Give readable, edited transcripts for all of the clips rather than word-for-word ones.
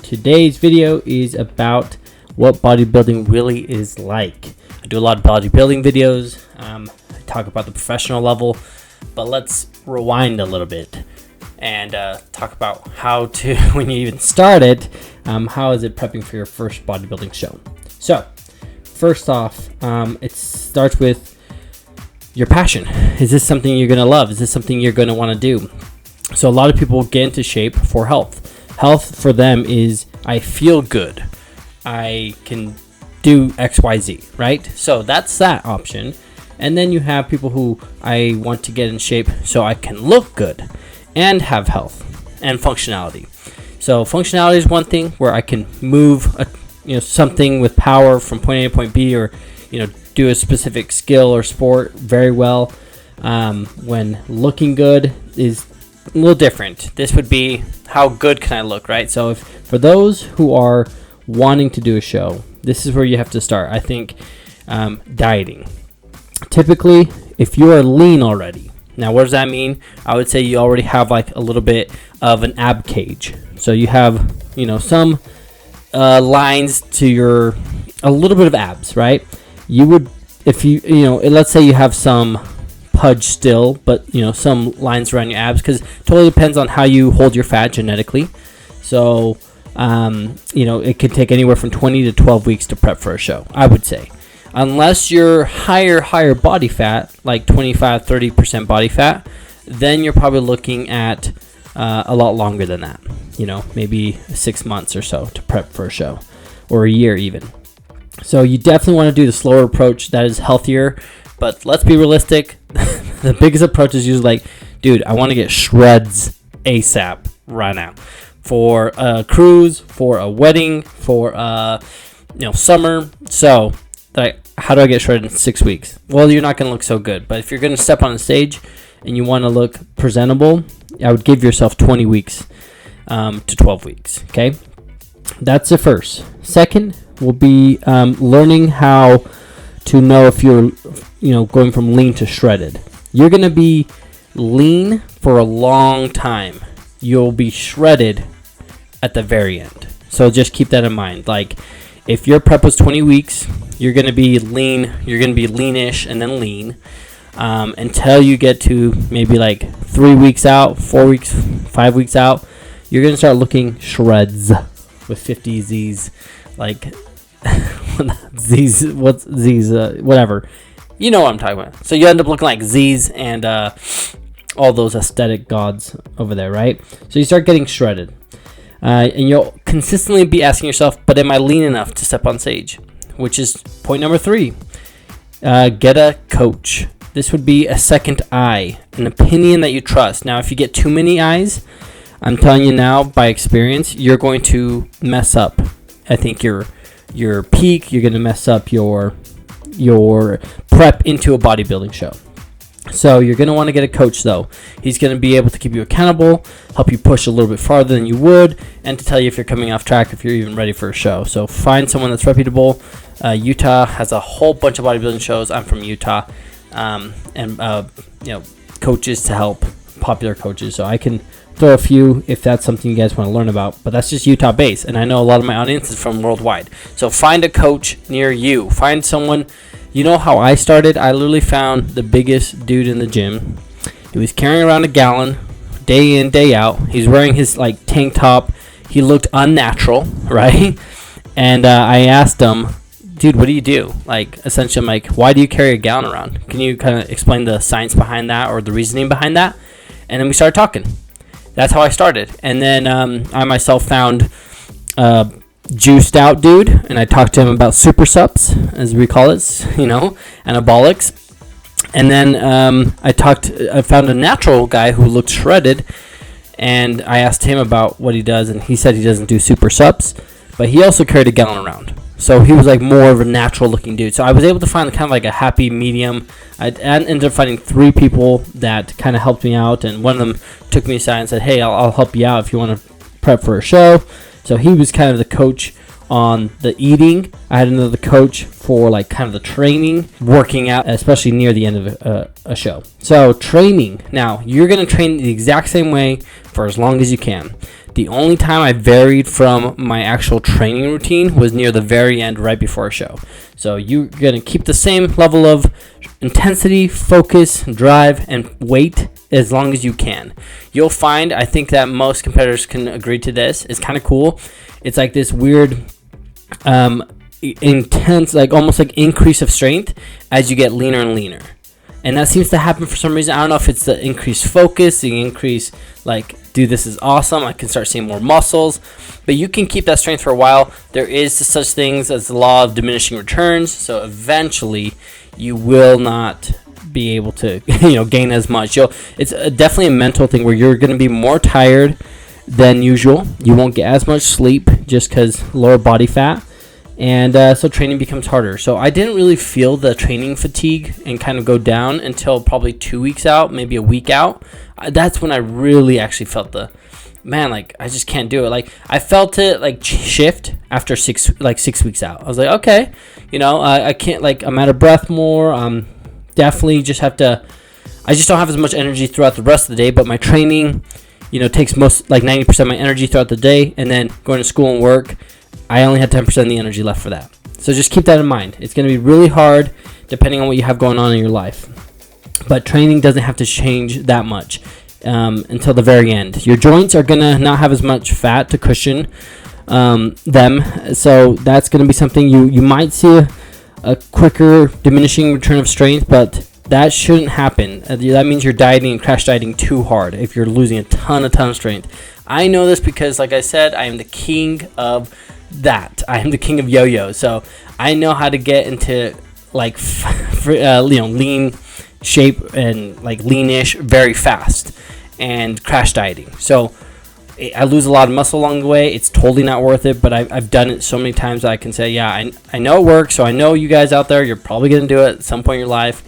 Today's video is about what bodybuilding really is like. I do a lot of bodybuilding videos. I talk about the professional level, but let's rewind a little bit and talk about how to, when you even start it, how is it prepping for your first bodybuilding show. So first off, it starts with your passion. Is this something you're going to love? Is this something you're going to want to do? So a lot of people get into shape for health. Health for them is, I feel good, I can do XYZ, right? So that's that option. And then you have people who, I want to get in shape so I can look good and have health and functionality. So functionality is one thing where I can move something with power from point A to point B, or do a specific skill or sport very well. When looking good is a little different. This would be, how good can I look, right? So if for those who are wanting to do a show, this is where you have to start. I think dieting. Typically, if you are lean already, now what does that mean? I would say you already have like a little bit of an ab cage. So you have some lines to a little bit of abs, right? You would, if let's say you have some pudge still, but some lines around your abs, because it totally depends on how you hold your fat genetically. So it could take anywhere from 20 to 12 weeks to prep for a show, I would say, unless you're higher body fat, like 25-30% body fat, then you're probably looking at a lot longer than that, maybe 6 months or so to prep for a show, or a year even. So you definitely want to do the slower approach that is healthier. But let's be realistic. The biggest approach is usually like, dude, I want to get shreds ASAP right now. For a cruise, for a wedding, for summer. So, how do I get shredded in 6 weeks? Well, you're not going to look so good. But if you're going to step on a stage and you want to look presentable, I would give yourself 20 weeks to 12 weeks. Okay? That's the first. Second will be learning how to know if you're going from lean to shredded. You're going to be lean for a long time. You'll be shredded at the very end. So just keep that in mind. Like, if your prep was 20 weeks, you're going to be lean. You're going to be leanish and then lean until you get to maybe like 3 weeks out, 4 weeks, 5 weeks out. You're going to start looking shreds with 50 Z's. Like, Z's, what's Z's, whatever. You know what I'm talking about. So you end up looking like Z's and all those aesthetic gods over there, right? So you start getting shredded. And you'll consistently be asking yourself, but am I lean enough to step on stage? Which is point number 3. Get a coach. This would be a second eye, an opinion that you trust. Now, if you get too many eyes, I'm telling you now by experience, you're going to mess up. I think your peak, you're going to mess up your prep into a bodybuilding show. So you're going to want to get a coach, though. He's going to be able to keep you accountable, help you push a little bit farther than you would, and to tell you if you're coming off track, if you're even ready for a show. So find someone that's reputable. Utah has a whole bunch of bodybuilding shows. I'm from Utah, and coaches to help, popular coaches. So I can throw a few if that's something you guys want to learn about, but that's just Utah based, and I know a lot of my audience is from worldwide. So find a coach near you. Find someone. You know how I started? I literally found the biggest dude in the gym. He was carrying around a gallon day in, day out. He's wearing his tank top. He looked unnatural, right? And I asked him, dude, what do you do? Essentially, I'm like, why do you carry a gallon around? Can you kind of explain the science behind that or the reasoning behind that? And then we started talking. That's how I started. And then I myself found a juiced out dude, and I talked to him about super sups, as we call it, anabolics. And then I found a natural guy who looked shredded, and I asked him about what he does, and he said he doesn't do super sups, but he also carried a gallon around. So he was more of a natural looking dude. So I was able to find kind of a happy medium. I ended up finding 3 people that kind of helped me out, and one of them took me aside and said, hey, I'll help you out if you want to prep for a show. So he was kind of the coach on the eating. I had another coach for kind of the training, working out, especially near the end of a show. So training. Now, you're going to train the exact same way for as long as you can. The only time I varied from my actual training routine was near the very end, right before a show. So you're going to keep the same level of intensity, focus, drive, and weight as long as you can. You'll find, I think that most competitors can agree to this, it's kind of cool. It's like this weird intense, like almost like increase of strength as you get leaner and leaner. And that seems to happen for some reason. I don't know if it's the increased focus, the increase, like, dude, this is awesome, I can start seeing more muscles. But you can keep that strength for a while. There is such things as the law of diminishing returns. So eventually you will not be able to gain as much. It's definitely a mental thing where you're going to be more tired than usual. You won't get as much sleep just because lower body fat. And so training becomes harder. So I didn't really feel the training fatigue and kind of go down until probably 2 weeks out, maybe a week out. That's when I really actually felt I just can't do it. Like, I felt it like shift after 6 weeks out. I was like, okay, I can't, like, I'm out of breath more. Definitely just I just don't have as much energy throughout the rest of the day, but my training, takes most, like 90% of my energy throughout the day. And then going to school and work, I only had 10% of the energy left for that. So just keep that in mind. It's going to be really hard depending on what you have going on in your life. But training doesn't have to change that much until the very end. Your joints are going to not have as much fat to cushion them. So that's going to be something you might see a quicker diminishing return of strength, but that shouldn't happen. That means you're dieting and crash dieting too hard if you're losing a ton of strength. I know this because, like I said, I am the king of that. I am the king of yo-yos, so I know how to get into like lean shape and like leanish very fast and crash dieting. So I lose a lot of muscle along the way. It's totally not worth it, but I've done it so many times that I can say, yeah, I know it works. So I know you guys out there, you're probably going to do it at some point in your life.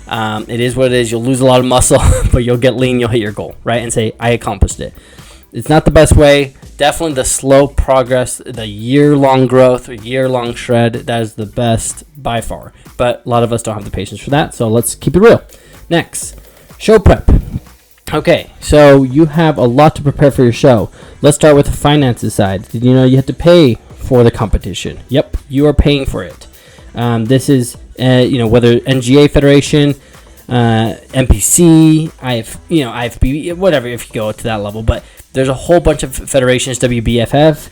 It is what it is. You'll lose a lot of muscle, but you'll get lean, you'll hit your goal, right? And say, I accomplished it. It's not the best way. Definitely the slow progress, the year-long growth, or year-long shred, that is the best by far. But a lot of us don't have the patience for that, so let's keep it real. Next, show prep. Okay, so you have a lot to prepare for your show. Let's start with the finances side. Did you know you have to pay for the competition? Yep, you are paying for it. This is, whether NGA Federation, NPC, IFBB, whatever, if you go to that level. But there's a whole bunch of federations, WBFF.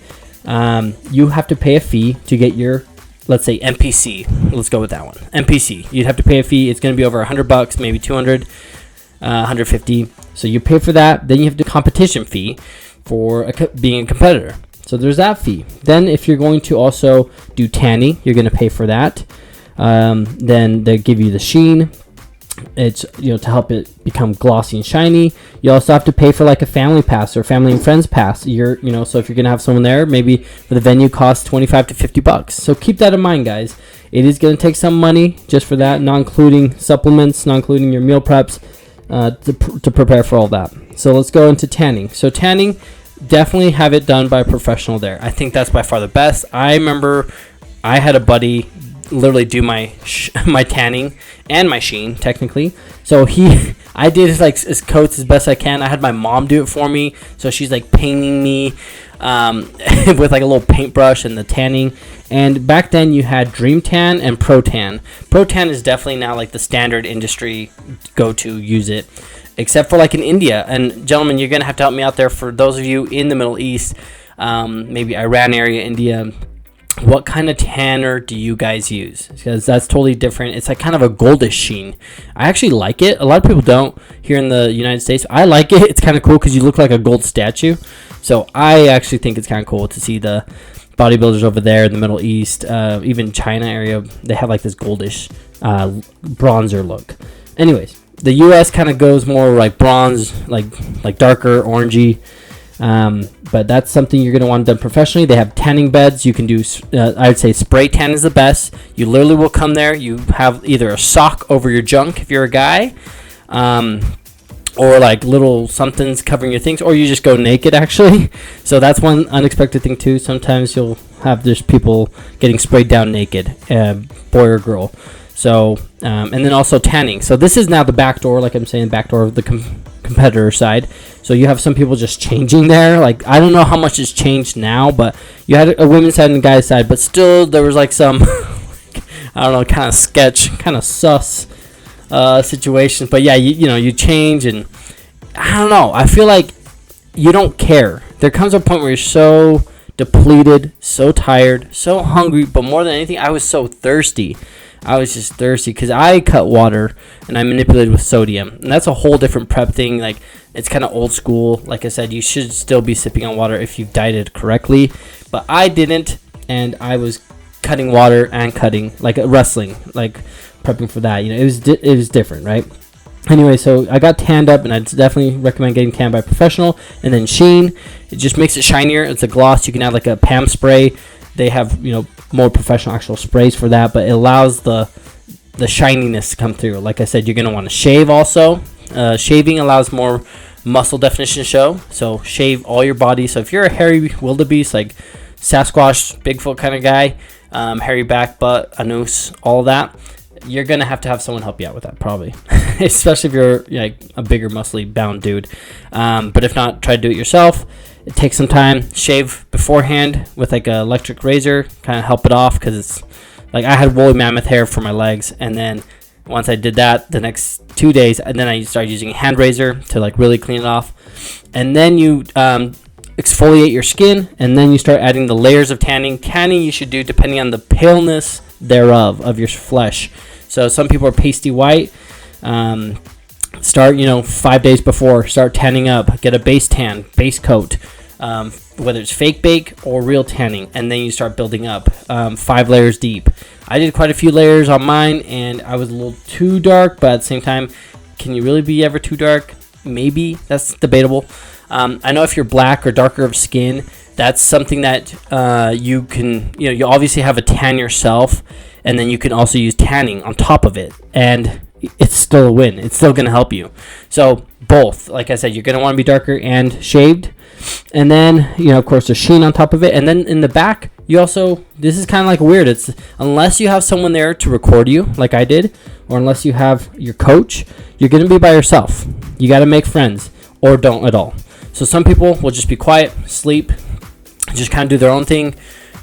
You have to pay a fee to get your, let's say, NPC. Let's go with that one. NPC. You'd have to pay a fee. It's going to be over $100, maybe 200, 150. So you pay for that. Then you have the competition fee for being a competitor. So there's that fee. Then if you're going to also do tanning, you're going to pay for that. Then they give you the sheen. It's to help it become glossy and shiny. You also have to pay for like a family pass or family and friends pass. So if you're gonna have someone there, maybe for the venue costs $25 to $50. So keep that in mind, guys. It is gonna take some money just for that, not including supplements, not including your meal preps to prepare for all that. So let's go into tanning. So tanning, definitely have it done by a professional there. I think that's by far the best. I remember I had a buddy literally do my tanning and my sheen technically. So I did his coats as best I can. I had my mom do it for me, so she's like painting me with like a little paintbrush and the tanning. And back then you had Dream Tan and Pro Tan. Pro Tan is definitely now like the standard industry go to use it, except for like in India. And gentlemen, you're gonna have to help me out there. For those of you in the Middle East, maybe Iran area, India, what kind of tanner do you guys use? Because that's totally different. It's like kind of a goldish sheen. I actually like it. A lot of people don't here in the United States. I like it. It's kind of cool because you look like a gold statue. So I actually think it's kind of cool to see the bodybuilders over there in the Middle East, even China area. They have like this goldish bronzer look. Anyways, the U.S. kind of goes more like bronze, like darker orangey. But that's something you're going to want done professionally. They have tanning beds. You can do, I would say spray tan is the best. You literally will come there. You have either a sock over your junk if you're a guy, or like little somethings covering your things, or you just go naked actually. So that's one unexpected thing too. Sometimes you'll have just people getting sprayed down naked, boy or girl. So, and then also tanning. So this is now the back door, like I'm saying, back door of the competitor side. So you have some people just changing there. Like, I don't know how much has changed now, but you had a women's side and a guy's side, but still there was like some, I don't know, kind of sketch, kind of sus situations. But yeah, you change, and I don't know. I feel like you don't care. There comes a point where you're so depleted, so tired, so hungry, but more than anything, I was so thirsty. I was just thirsty because I cut water and I manipulated with sodium, and that's a whole different prep thing. Like, it's kind of old school. Like I said, you should still be sipping on water if you've dieted correctly, but I didn't, and I was cutting water and cutting, like wrestling, like prepping for that. It was different, right? Anyway, so I got tanned up, and I definitely recommend getting tanned by a professional. And then Sheen, it just makes it shinier. It's a gloss. You can add like a Pam spray. They have, more professional actual sprays for that, but it allows the shininess to come through. Like I said, you're going to want to shave also. Shaving allows more muscle definition to show, so shave all your body. So if you're a hairy wildebeest, like Sasquatch, Bigfoot kind of guy, hairy back, butt, anus, all that, you're going to have someone help you out with that, probably. Especially if you're like a bigger, muscly bound dude. But if not, try to do it yourself. It takes some time. Shave beforehand with like an electric razor, kind of help it off, because it's like I had woolly mammoth hair for my legs, and then once I did that, the next 2 days, and then I started using a hand razor to like really clean it off, and then you exfoliate your skin, and then you start adding the layers of tanning. Tanning you should do depending on the paleness thereof of your flesh. So some people are pasty white. Start 5 days before, start tanning up, get a base tan, base coat, whether it's fake bake or real tanning, and then you start building up 5 layers deep. I did quite a few layers on mine, and I was a little too dark, but at the same time, can you really be ever too dark? Maybe. That's debatable. I know if you're black or darker of skin, that's something that you can, you obviously have a tan yourself, and then you can also use tanning on top of it, and it's still a win. It's still going to help you. So both, like I said, you're going to want to be darker and shaved. And then, of course, there's sheen on top of it. And then in the back, you also, this is kind of like weird. It's unless you have someone there to record you, like I did, or unless you have your coach, you're going to be by yourself. You got to make friends, or don't at all. So some people will just be quiet, sleep, just kind of do their own thing.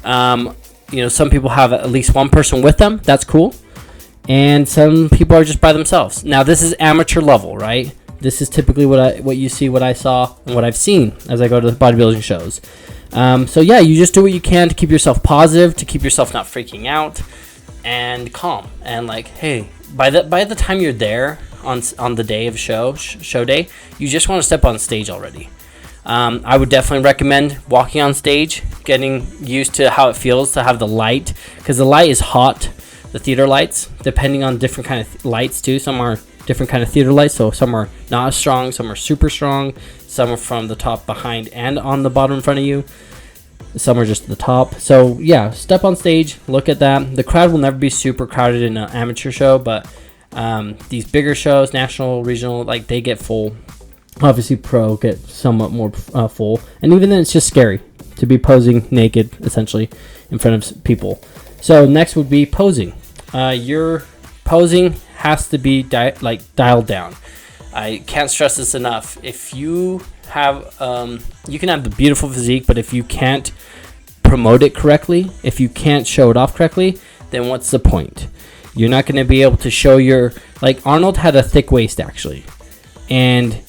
Some people have at least one person with them. That's cool. And some people are just by themselves. Now, this is amateur level, right? This is typically what you see, what I saw, and what I've seen as I go to the bodybuilding shows. So yeah, you just do what you can to keep yourself positive, to keep yourself not freaking out, and calm. And like, hey, by the time you're there on the day of show day, you just want to step on stage already. I would definitely recommend walking on stage, getting used to how it feels to have the light, because the light is hot. The theater lights, depending on different kind of lights too. Some are different kind of theater lights, so some are not as strong, some are super strong, some are from the top, behind, and on the bottom in front of you. Some are just at the top. So yeah, step on stage, look at that. The crowd will never be super crowded in an amateur show, but these bigger shows, national, regional, like they get full. Obviously pro get somewhat more full, and even then it's just scary to be posing naked essentially in front of people. So next would be posing. Your posing has to be dialed down. I can't stress this enough. If you have, you can have the beautiful physique, but if you can't promote it correctly, if you can't show it off correctly, then what's the point? You're not going to be able to show like Arnold had a thick waist actually, and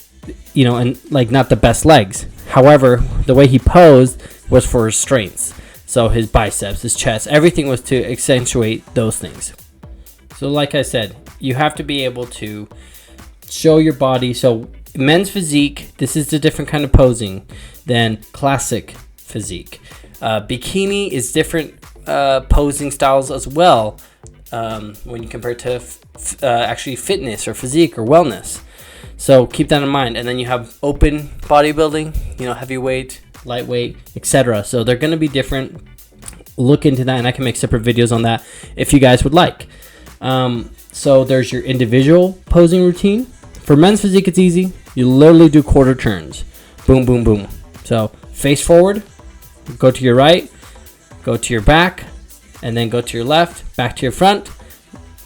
like not the best legs. However, the way he posed was for his strengths. So his biceps, his chest, everything was to accentuate those things. So like I said, you have to be able to show your body. So men's physique, this is a different kind of posing than classic physique. Bikini is different posing styles as well when you compare it to actually fitness or physique or wellness. So keep that in mind. And then you have open bodybuilding, heavyweight, lightweight, etc. So they're going to be different. Look into that, and I can make separate videos on that if you guys would like. So there's your individual posing routine. For men's physique, it's easy. You literally do quarter turns. Boom, boom, boom. So face forward, go to your right, go to your back, and then go to your left, back to your front.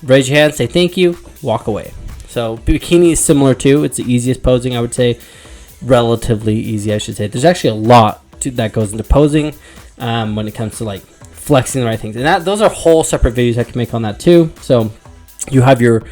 Raise your hand, say thank you, walk away. So bikini is similar too. It's the easiest posing, I would say. Relatively easy, I should say. There's actually a lot that goes into posing when it comes to like flexing the right things, and those are whole separate videos I can make on that too. So you have your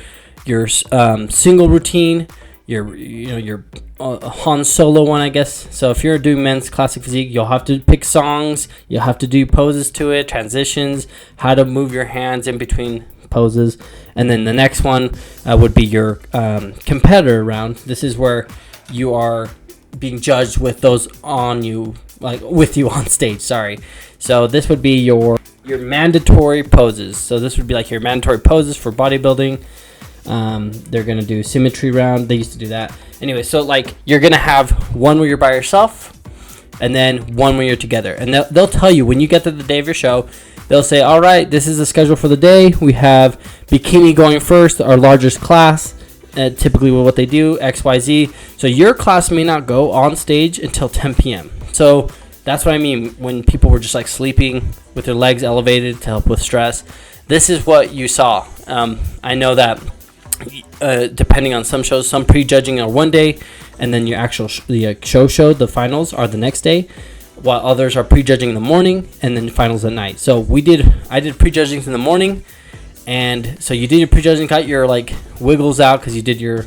single routine, your Han Solo one, I guess. So if you're doing men's classic physique, you'll have to pick songs, you'll have to do poses to it, transitions, how to move your hands in between poses. And then the next one would be your competitor round. This is where you are being judged with those on you, like with you on stage, sorry. So this would be your mandatory poses. So this would be like your mandatory poses for bodybuilding. They're gonna do symmetry round. They used to do that anyway. So like you're gonna have one where you're by yourself, and then one where you're together. And they'll tell you when you get to the day of your show. They'll say, all right, this is the schedule for the day. We have bikini going first, our largest class. Typically what they do, XYZ. So your class may not go on stage until 10 p.m. So that's what I mean when people were just like sleeping with their legs elevated to help with stress. This is what you saw. I know that depending on some shows, some prejudging are one day, and then your actual show, the finals are the next day, while others are prejudging in the morning and then finals at night. So I did prejudging in the morning, and so you did your prejudging, got your like wiggles out because you did your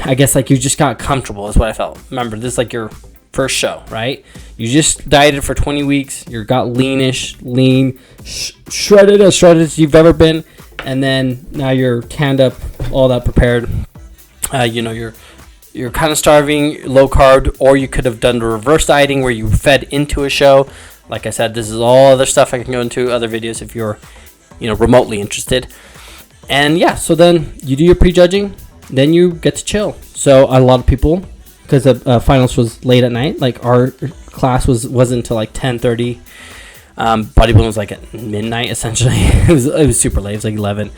I guess like you just got comfortable is what I felt. Remember, this is like your first show, right? You just dieted for 20 weeks. You got lean, shredded as you've ever been, and then now you're tanned up, all that prepared. You're kind of starving, low carb, or you could have done the reverse dieting where you fed into a show. Like I said, this is all other stuff I can go into other videos if you're remotely interested. And yeah, so then you do your prejudging, then you get to chill. So a lot of people, because the finals was late at night, like our class wasn't until like 10:30. Bodybuilding was like at midnight essentially. it was super late. It was like 11.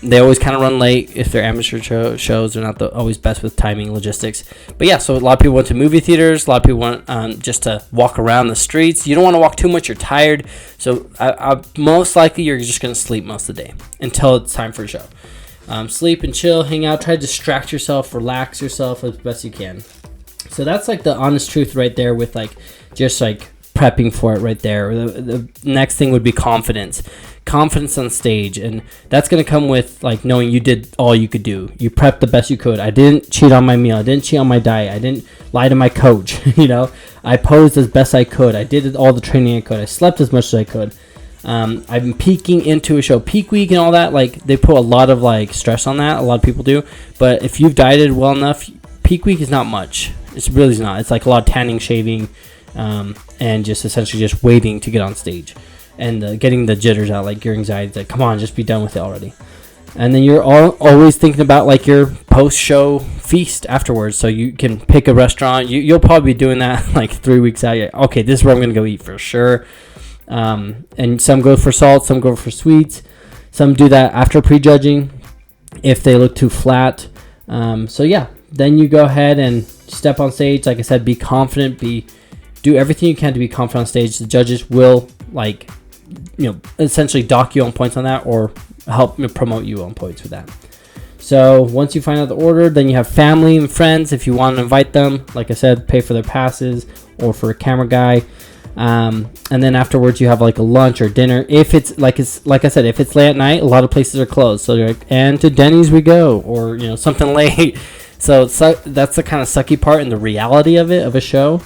They always kind of run late if they're amateur shows. They're not always best with timing logistics. But yeah, so a lot of people went to movie theaters. A lot of people went just to walk around the streets. You don't want to walk too much. You're tired. So most likely you're just going to sleep most of the day until it's time for a show. Sleep and chill, hang out, try to distract yourself, relax yourself as best you can. So that's like the honest truth right there with like just like prepping for it right there. The next thing would be confidence on stage, and that's going to come with like knowing you did all you could do. You prepped the best you could. I didn't cheat on my meal. I didn't cheat on my diet. I didn't lie to my coach. I posed as best I could. I did all the training I could. I slept as much as I could. I've been peaking into a show, peak week and all that. Like they put a lot of like stress on that. A lot of people do, but if you've dieted well enough, peak week is not much. It's really not. It's like a lot of tanning, shaving, and just essentially just waiting to get on stage and getting the jitters out, like your anxiety. Like, come on, just be done with it already. And then you're always thinking about like your post-show feast afterwards, so you can pick a restaurant. You'll probably be doing that like 3 weeks out. Okay, this is where I'm gonna go eat for sure. And some go for salt, some go for sweets, some do that after prejudging if they look too flat. So yeah, then you go ahead and step on stage. Like I said, be confident, do everything you can to be confident on stage. The judges will essentially dock you on points on that, or help promote you on points with that. So once you find out the order, then you have family and friends. If you want to invite them, like I said, pay for their passes or for a camera guy. And then afterwards you have like a lunch or dinner. If it's like I said, if it's late at night, a lot of places are closed. So you're like, and to Denny's we go, or something late. So that's the kind of sucky part and the reality of it, of a show.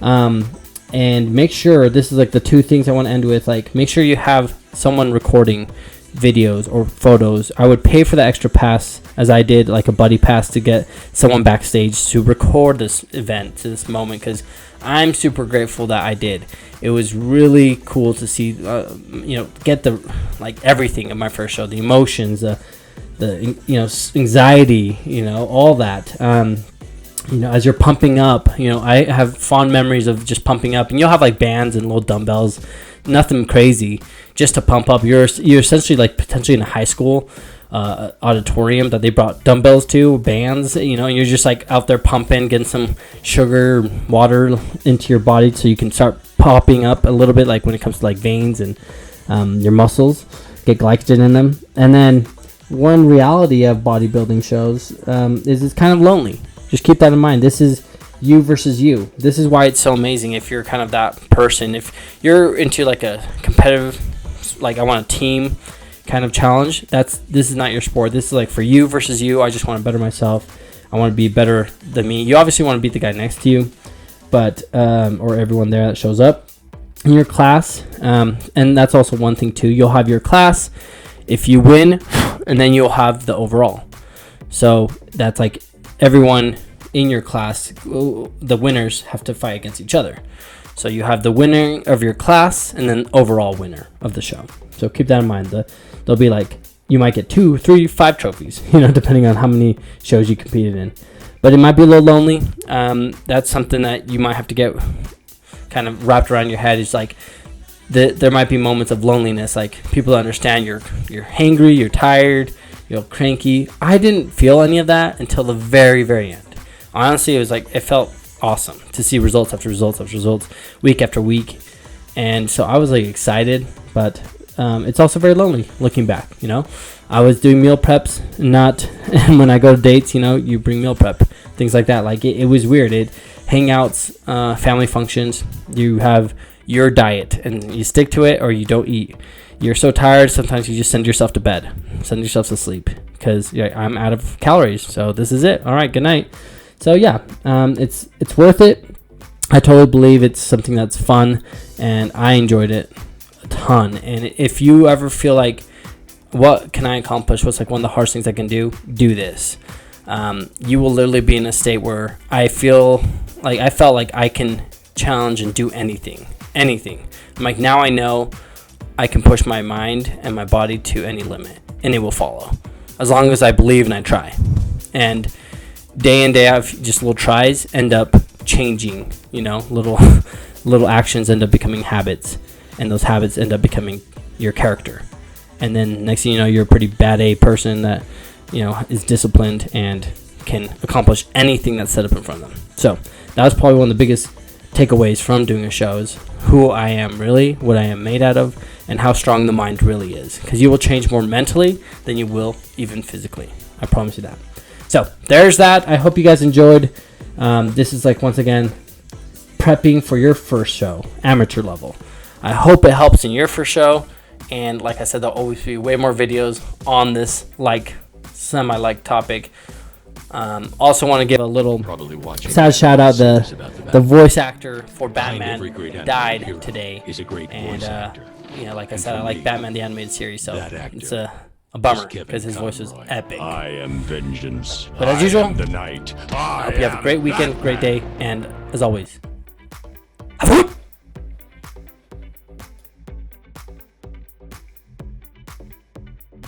And make sure, this is like the two things I want to end with, like make sure you have someone recording videos or photos. I would pay for the extra pass, as I did, like a buddy pass, to get someone backstage to record this event, to this moment, because I'm super grateful that I did. It was really cool to see, get the like everything of my first show, the emotions, the anxiety, all that. As you're pumping up, I have fond memories of just pumping up, and you'll have like bands and little dumbbells, nothing crazy, just to pump up. You're essentially like potentially in a high school auditorium that they brought dumbbells to, bands, and you're just like out there pumping, getting some sugar, water into your body so you can start popping up a little bit, like when it comes to like veins and your muscles, get glycogen in them. And then one reality of bodybuilding shows is it's kind of lonely. Just keep that in mind. This is you versus you. This is why it's so amazing if you're kind of that person. If you're into like a competitive, like I want a team kind of challenge, this is not your sport. This is like for you versus you. I just want to better myself. I want to be better than me. You obviously want to beat the guy next to you, but or everyone there that shows up in your class. And that's also one thing too. You'll have your class if you win, and then you'll have the overall. So that's like everyone in your class, the winners have to fight against each other. So you have the winner of your class and then overall winner of the show. So keep that in mind. There'll be like, you might get 2, 3, 5 trophies, depending on how many shows you competed in. But it might be a little lonely. That's something that you might have to get kind of wrapped around your head. It's like there might be moments of loneliness. Like people understand you're hangry, you're tired, you're cranky. I didn't feel any of that until the very, very end. Honestly, it felt awesome to see results after results after results, week after week. And so I was like excited, but it's also very lonely looking back. I was doing meal preps, and when I go to dates, you bring meal prep, things like that. Like it was weird. Hangouts, family functions, you have your diet and you stick to it or you don't eat. You're so tired, sometimes you just send yourself to bed, send yourself to sleep because I'm out of calories. So this is it. All right, good night. So yeah, it's worth it. I totally believe it's something that's fun, and I enjoyed it a ton. And if you ever feel like, what can I accomplish? What's like one of the hardest things I can do? Do this. You will literally be in a state where I felt like I can challenge and do anything. I'm like, now I know I can push my mind and my body to any limit, and it will follow as long as I believe and I try. And day in, day out, just little tries end up changing, little actions end up becoming habits, and those habits end up becoming your character. And then next thing you know, you're a pretty bad A person that, is disciplined and can accomplish anything that's set up in front of them. So that was probably one of the biggest takeaways from doing a show is who I am really, what I am made out of, and how strong the mind really is. Because you will change more mentally than you will even physically. I promise you that. So there's that. I hope you guys enjoyed. This is once again, prepping for your first show, amateur level. I hope it helps in your first show. And like I said, there'll always be way more videos on this semi topic. Also want to give a little sad shout out. The voice actor for Batman died today. And like I said, I like Batman the animated series, so it's a bummer because his voice was epic. I am vengeance. But as usual, the night. I hope you have a great weekend, great day, and as always,